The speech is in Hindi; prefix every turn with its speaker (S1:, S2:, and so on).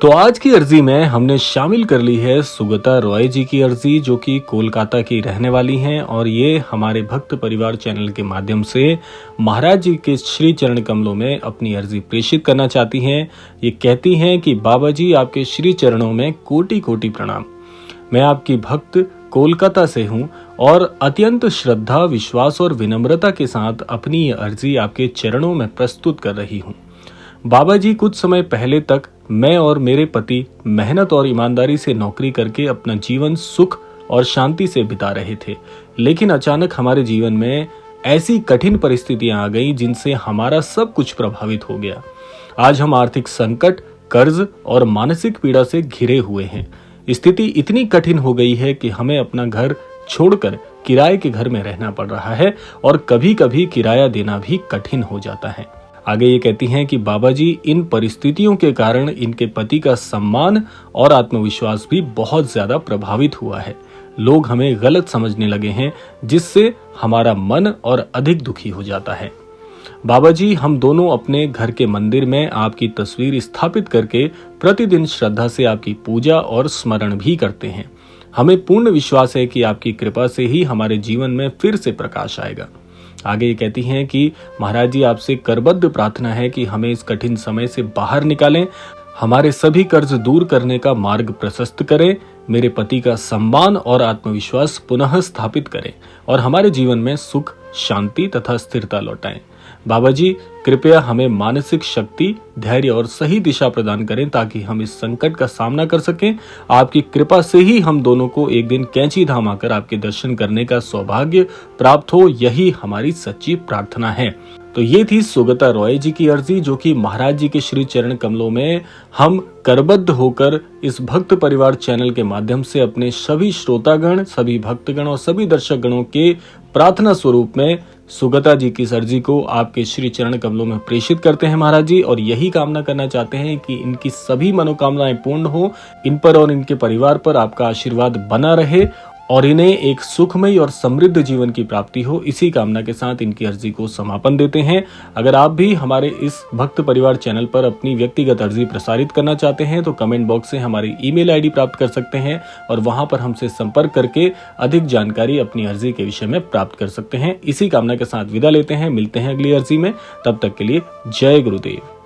S1: तो आज की अर्जी में हमने शामिल कर ली है सुगता रॉय जी की अर्जी, जो कि कोलकाता की रहने वाली हैं और ये हमारे भक्त परिवार चैनल के माध्यम से महाराज जी के श्री चरण कमलों में अपनी अर्जी प्रेषित करना चाहती हैं। ये कहती हैं कि बाबा जी, आपके श्री चरणों में कोटि कोटि प्रणाम। मैं आपकी भक्त कोलकाता से हूँ और अत्यंत श्रद्धा, विश्वास और विनम्रता के साथ अपनी ये अर्जी आपके चरणों में प्रस्तुत कर रही हूँ। बाबा जी, कुछ समय पहले तक मैं और मेरे पति मेहनत और ईमानदारी से नौकरी करके अपना जीवन सुख और शांति से बिता रहे थे, लेकिन अचानक हमारे जीवन में ऐसी कठिन परिस्थितियां आ गईं जिनसे हमारा सब कुछ प्रभावित हो गया। आज हम आर्थिक संकट, कर्ज और मानसिक पीड़ा से घिरे हुए हैं। स्थिति इतनी कठिन हो गई है कि हमें अपना घर छोड़कर किराए के घर में रहना पड़ रहा है और कभी कभी किराया देना भी कठिन हो जाता है। आगे ये कहती हैं कि बाबा जी, इन परिस्थितियों के कारण इनके पति का सम्मान और आत्मविश्वास भी बहुत ज्यादा प्रभावित हुआ है। लोग हमें गलत समझने लगे हैं, जिससे हमारा मन और अधिक दुखी हो जाता है। बाबा जी, हम दोनों अपने घर के मंदिर में आपकी तस्वीर स्थापित करके प्रतिदिन श्रद्धा से आपकी पूजा और स्मरण भी करते हैं। हमें पूर्ण विश्वास है कि आपकी कृपा से ही हमारे जीवन में फिर से प्रकाश आएगा। आगे ये कहती हैं कि महाराज जी, आपसे करबद्ध प्रार्थना है कि हमें इस कठिन समय से बाहर निकालें, हमारे सभी कर्ज दूर करने का मार्ग प्रशस्त करें, मेरे पति का सम्मान और आत्मविश्वास पुनः स्थापित करें और हमारे जीवन में सुख, शांति तथा स्थिरता लौटाएं। बाबा जी, कृपया हमें मानसिक शक्ति, धैर्य और सही दिशा प्रदान करें ताकि हम इस संकट का सामना कर सकें। आपकी कृपा से ही हम दोनों को एक दिन कैंची धाम आकर आपके दर्शन करने का सौभाग्य प्राप्त हो, यही हमारी सच्ची प्रार्थना है। तो ये थी सुगता रॉय जी की अर्जी, जो कि महाराज जी के श्री चरण कमलों में हम करबद्ध होकर इस भक्त परिवार चैनल के माध्यम से अपने सभी श्रोतागण, सभी भक्तगण और सभी दर्शक गणों के प्रार्थना स्वरूप में सुगता जी की इस अर्जी को आपके श्री चरण कमलों में प्रेषित करते हैं महाराज जी, और यही कामना करना चाहते हैं कि इनकी सभी मनोकामनाएं पूर्ण हो, इन पर और इनके परिवार पर आपका आशीर्वाद बना रहे और इन्हें एक सुखमय और समृद्ध जीवन की प्राप्ति हो। इसी कामना के साथ इनकी अर्जी को समापन देते हैं। अगर आप भी हमारे इस भक्त परिवार चैनल पर अपनी व्यक्तिगत अर्जी प्रसारित करना चाहते हैं तो कमेंट बॉक्स से हमारी ईमेल आईडी प्राप्त कर सकते हैं और वहां पर हमसे संपर्क करके अधिक जानकारी अपनी अर्जी के विषय में प्राप्त कर सकते हैं। इसी कामना के साथ विदा लेते हैं, मिलते हैं अगली अर्जी में। तब तक के लिए जय गुरुदेव।